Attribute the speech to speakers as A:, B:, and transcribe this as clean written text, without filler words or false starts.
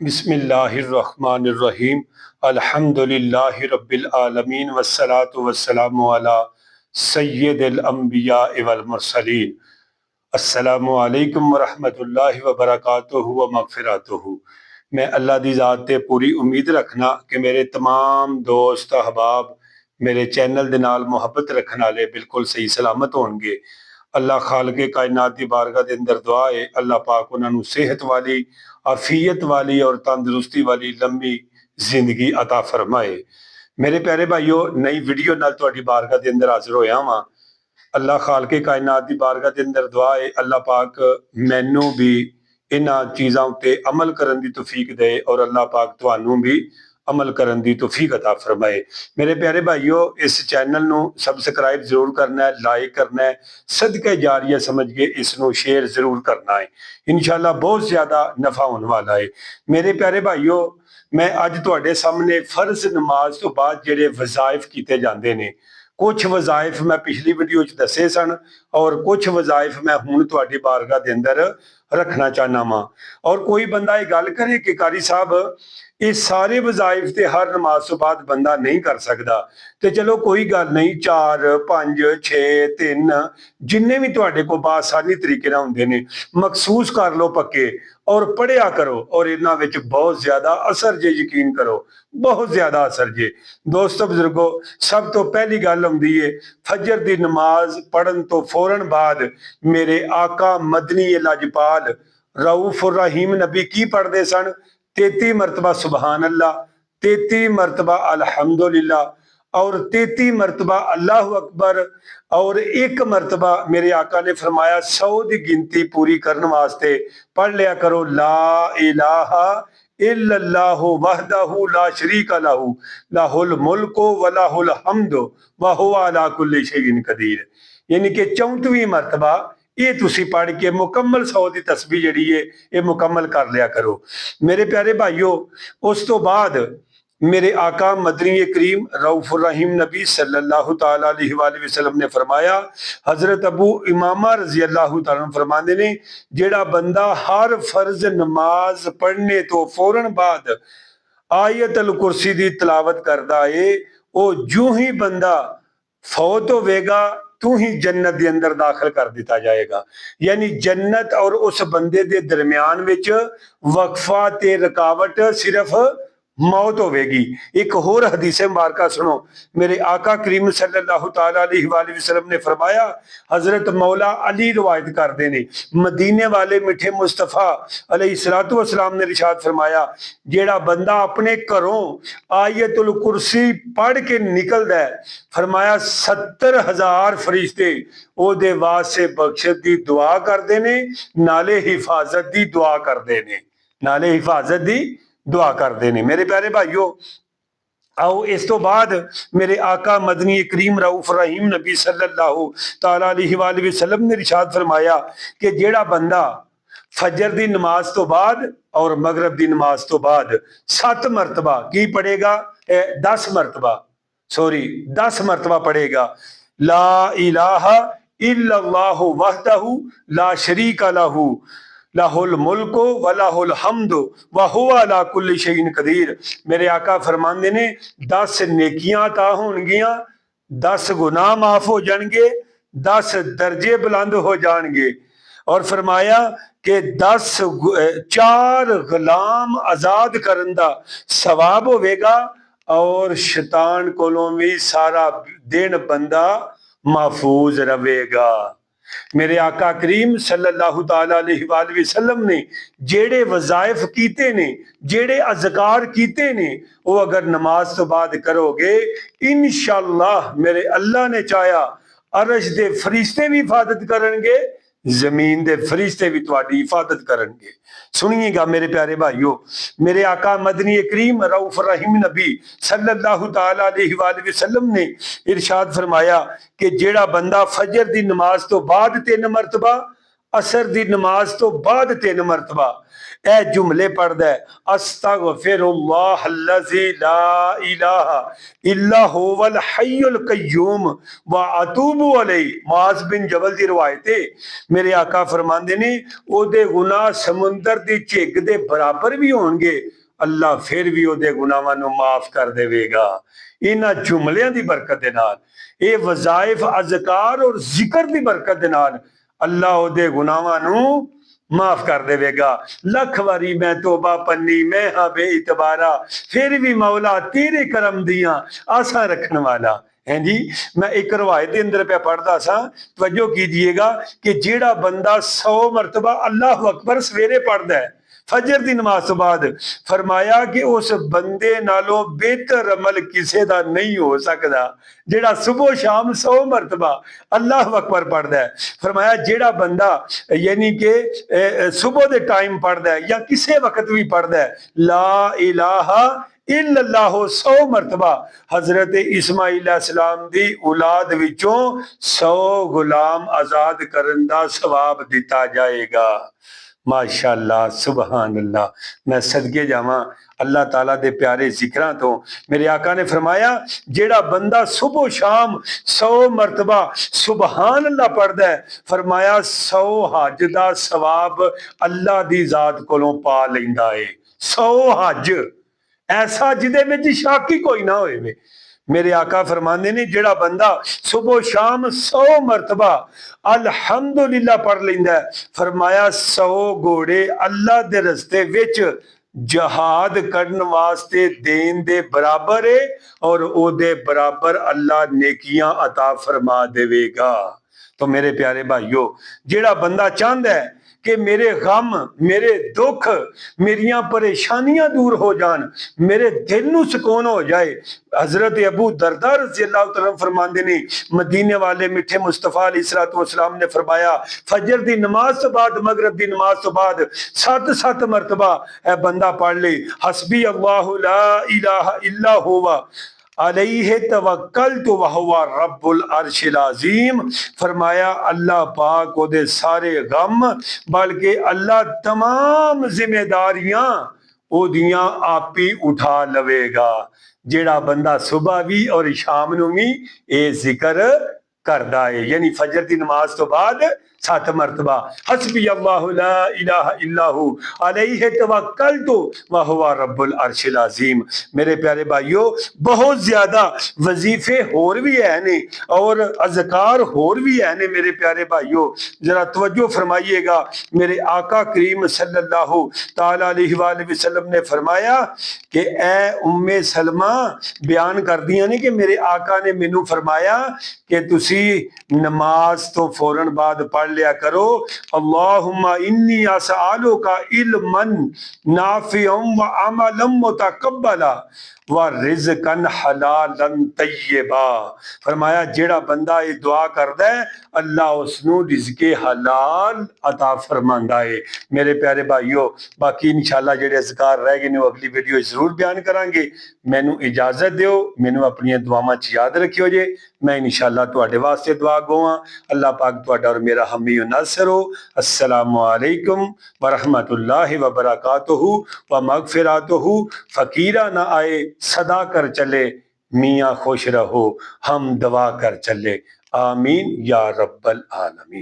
A: बिस्मिल्लाहिर्रहमानिर्रहीम अल्हम्दुलिल्लाहि रब्बिल आलमीन वस्सलातु वस्सलामु अला सय्यिदिल अंबिया वल मुरसलीन। अस्सलामु अलैकुम वरहमतुल्लाहि व बरकातुहु व मगफिरतुहु। मैं अल्लाह दी ज़ात ते पूरी उम्मीद रखना कि मेरे तमाम दोस्त अहबाब मेरे चैनल दे नाल मुहब्बत रखने वाले बिल्कुल सही सलामत होंगे। अल्लाह खालके कायनात की बारगाह के अंदर दुआ है अल्लाह पाक उन्होंने सेहत वाली, आफियत वाली और तंदुरुस्ती वाली लंबी जिंदगी अता फरमाए। मेरे प्यारे भाईओ, नई वीडियो नाल तुहाडी बारगाह के अंदर हाजिर होया वां। अल्लाह खालके कायनात की बारगाह के अंदर दुआ है अल्लाह पाक मैनू भी इन्हां चीज़ों उत्ते अमल करने की तौफीक दे और अल्लाह पाक तुहानू भी अमल करने की तौफीक अता फरमाए। मेरे प्यारे भाईओ, इस चैनल नू सबसक्राइब जरूर करना है, लाइक करना है, सदके जारिया समझ के इसनू शेयर जरूर करना है। इंशाअल्लाह बहुत ज्यादा नफा होने वाला है। मेरे प्यारे भाईओ, मैं अज तुहाडे सामने फर्ज नमाज तो बाद जेडे वज़ाइफ कीते जांदे ने, कुछ वज़ाइफ मैं पिछली वीडियो च दसे सन और कुछ वज़ाइफ मैं हुण तुहाडी बारगाह दे अंदर रखना चाहना वा। और कोई बंदा ये गल करे कि कारी साहब ये सारे वज़ाइफ ते हर नमाज तो बाद बंदा नहीं कर सकता, तो चलो कोई गल नहीं, 4 5 6 3 जिन्ने भी तुहाडे कोल बासानी तरीके नाल हुंदे ने मखसूस कर लो पक्के और पढ़िया करो और इन्हां विच बहुत ज्यादा असर जे, यकीन करो बहुत ज्यादा असर जे। दोस्तों बुजुर्गो, सब तो पहली गल आउंदी है फजर दी नमाज पढ़न तो फौरन बाद मेरे आका मदनी लजपाल रऊफ रहीम नबी की पढ़ते सन? 33 मरतबा सुबहान अल्लाह, 33 मरतबा अल्हम्दुलिल्लाह और 33 मरतबा अल्लाह अकबर और एक मरतबा मेरे आका ने फरमाया 100 की गिनती पूरी करने वास्ते पढ़ लिया करो ला इलाहा इल्लल्लाहु वहदहु ला शरीका लहू लाहुल मुल्कु व लाहुल हम्दु व हुवा अला कुल्लि शैइन कदीर। यानी कि 34वीं मरतबा ये तुसी पढ़ के मुकम्मल 100 की तस्बीह जिहड़ी है ये मुकम्मल कर लिया करो। मेरे प्यारे भाईओ, उस तो बाद मेरे आका मदनी करीम रऊफुर रहीम नबी सल्लल्लाहु तआला अलैहि वसल्लम ने फरमाया, हजरत अबू इमामा रजी अल्लाह तआला फरमाते ने, जेड़ा बंदा हर फर्ज नमाज पढ़ने तो फौरन बाद आयतल कुर्सी की तिलावत करता है, वो जू ही बंदा फौत होवेगा तू ही जन्नत के अंदर दाखिल कर दिता जाएगा। यानी जन्नत और उस बंदे के दरम्यान विच वक्फा ते रुकावट सिर्फ मौत होवेगी। एक होर हदीस मुबारका सुनो, मेरे आका करीम सल्लल्लाहु तआला अलैहि वसल्लम ने फरमाया, हजरत मौला अली रवायत करते ने, मदीने वाले मिठे मुस्तफा अलैहिस्सलातु वस्सलाम ने इरशाद फरमाया, जेड़ा बंदा अपने घरों आयतुल कुर्सी पढ़ के निकलदा है, फरमाया 70,000 फरिश्ते ओदे वास्ते बख्शत दी दुआ करते ने, नाले हिफाजत दी दुआ करते ने, नाले हिफाजत दी दुआ करते हैं। मेरे प्यारे भाईओ, आओ इस तो बाद मेरे आका मदनी करीम रऊफ रहीम नबी सल्लल्लाहु तआला अलैहि वसल्लम ने इरशाद फरमाया कि जेड़ा बंदा फजर दी नमाज तो बाद और मगरब दी नमाज तो बाद 7 मरतबा की पढ़ेगा, 10 मरतबा, सॉरी 10 मरतबा पढ़ेगा ला इलाहा इल्लल्लाहु वहदहु ला शरीका लहू लाहुल मुल्को व लाहुल हम्दु व हुवा अला कुल्लि शैइन कदीर। मेरे आका फरमाते ने 10 नेकियां अता होणगियां, 10 गुनाह माफ हो जाएंगे, 10 दर्जे बुलंद हो जाएंगे और फरमाया कि 4 गुलाम आजाद करन दा सवाब होवेगा और शैतान कोलों भी सारा दिन बंदा महफूज रहेगा। मेरे आका करीम सल्लल्लाहु तआला अलैहि वसल्लम ने जेड़े वज़ाइफ कीते ने, जेड़े अज़कार कीते ने, वो अगर नमाज तो बाद करोगे इंशाअल्लाह मेरे अल्लाह ने चाया अरश दे फरिश्ते भी हिफाजत करेंगे, जमीन दे फरिश्ते भी तुम्हारी हिफाजत करेंगे। सुनिएगा मेरे प्यारे भाइयों, मेरे आका मदनी करीम रऊफ रहीम नबी सल्लल्लाहु तआला अलैहि वसल्लम ने इरशाद फरमाया कि जेड़ा बंदा फजर दी नमाज तो बाद 3 मरतबा, असर दी नमाज तो बाद 3 मरतबा, ए जुमले पढ़दा है, अस्तगफिरुल्लाह अल्लज़ी ला इलाहा इल्ला हुवल हय्युल कय्यूम व अतूबु अलैहि। मुआज़ बिन जबल दी रिवायत है, मेरे आका फरमांदे ने ओदे गुनाह समुंदर दी झिग दे बराबर भी होणगे, अल्लाह फिर भी ओदे गुनाहां नूं माफ कर देवेगा। इन्हां जुमलियां दी बरकत दे नाल, ये वज़ाइफ अज़कार और जिक्र दी बरकत दे नाल अल्लाह ओदे गुनाहां नूं माफ कर देवेगा। लख वारी मैं तोबा पन्नी, मैं हाँ बेइतबारा, फिर भी मौला तेरे करम दियां आसा रखने वाला है जी। मैं एक रवायत के अंदर पे पढ़ता सा, तवज्जो कीजिएगा कि जेड़ा बंदा 100 मरतबा अल्लाह अकबर सवेरे पढ़ता है फजर की नमाज तो बाद, फरमाया कि उस बंदे नालों बेहतर अमल किसी का नहीं हो सकता जेड़ा सुबह शाम 100 मरतबा अल्लाह अकबर पढ़ता है। फरमाया जेड़ा बंदा यानी कि सुबह के टाइम पढ़ता है या किसी वक्त भी पढ़ता है ला इलाहा इल्लल्लाहु 100 मरतबा, हजरत इस्माइल अलैहिस्सलाम दी औलाद विचों 100 गुलाम आजाद करन दा सवाब दिता जाएगा। माशाअल्लाह सुबहान अल्लाह। मैं सदके जावां अल्लाह ताला दे प्यारे जिक्रां तो। मेरे आका ने फरमाया जेड़ा बंदा सुबह शाम 100 मरतबा सुबहान अल्लाह पढ़दा है, फरमाया 100 हज दा सवाब अल्लाह दी जात कोलों पा लैंदा है। 100 हज ऐसा जिदे विच शक ही कोई ना होवे। मेरे आका फरमाते ने जेड़ा बंदा सुबह शाम 100 मरतबा अल्हम्दुलिल्लाह पढ़ लेंदा है, फरमाया 100 घोड़े अल्लाह दे रस्ते विच जहाद करन वास्ते देन दे बराबर है और ओदे बराबर अल्लाह नेकियां अता फरमा देवेगा। तो मेरे प्यारे भाइयों, जेड़ा बंदा चाहता है कि मेरे गम, मेरे दुख, मेरिया परेशानियां दूर हो जान, मेरे दिल नूं सुकून हो जाए, हजरत अबू दरदा रज़ियल्लाहु तआला फरमाते ने मदीने वाले मिठे मुस्तफा अलैहिस्सलातु वस्सलाम ने फरमाया फजर दी नमाज तो बाद, मगरिब दी नमाज तो बाद 7-7 मरतबा ए बंदा पढ़ ले हस्बी अल्लाहु ला इलाहा इल्ला हुवा अलैहि तवक्कलतु व हुवा रब्बुल अर्शिल अज़ीम। फरमाया अल्लाह पाक ओदे सारे गम बल्कि अल्लाह तमाम जिम्मेदारियां ओदियां आप ही उठा लवेगा। जेड़ा बंदा सुबह भी और शाम नूं भी ये जिक्र करदा है, यानी फजर की नमाज तो बाद 7 मरतबा हस्बी अल्लाहु ला इलाहा इल्ला हु अलैहि तवक्कलतु व हुवा रब्बुल अर्शिल अज़ीम। मेरे प्यारे भाइयों, बहुत ज्यादा वजीफे होर भी है ने और अज़कार होर भी है ने। मेरे प्यारे भाइयों, जरा तवज्जो फरमाइएगा। मेरे आका करीम सल्लल्लाहु ताला अलैहि वसल्लम ने फरमाया कि ए उम्मे सलमा बयान कर दिया ने कि मेरे आका ने मैनू फरमाया कि तुसी नमाज तो फौरन बाद पढ़ लिया करो अल्लाहुम्मा इन्नी असअलुका इल्मन नाफिअन व अमलन मुतकब्बला व रिज़्कन हलालन तय्यबा। फरमाया जेड़ा बंदा ये दुआ करदा है अल्लाह उसनू रिज़्क़े हलाल अता फरमांदा है। मेरे प्यारे भाइयों, बाकी इंशाअल्लाह जेड़े अज़कार रह गए ने अगली वीडियो जरूर बयान करांगे। मैनू इजाजत दिओ, मैनू अपनी दुआवां च याद रखियो जे। मैं इंशाअल्लाह तुहाडे वास्ते दुआ गोवां। अल्लाह पाक तुहाडा और मेरा हामी नासर हो। अस्सलामु अलैकुम व रहमतुल्लाहि व बरकातुहू व मगफिरतुहू। फकीरा ना आए सदा कर चले, मियाँ खुश रहो हम दुआ कर चले। आमीन या रब्बल आलमीन।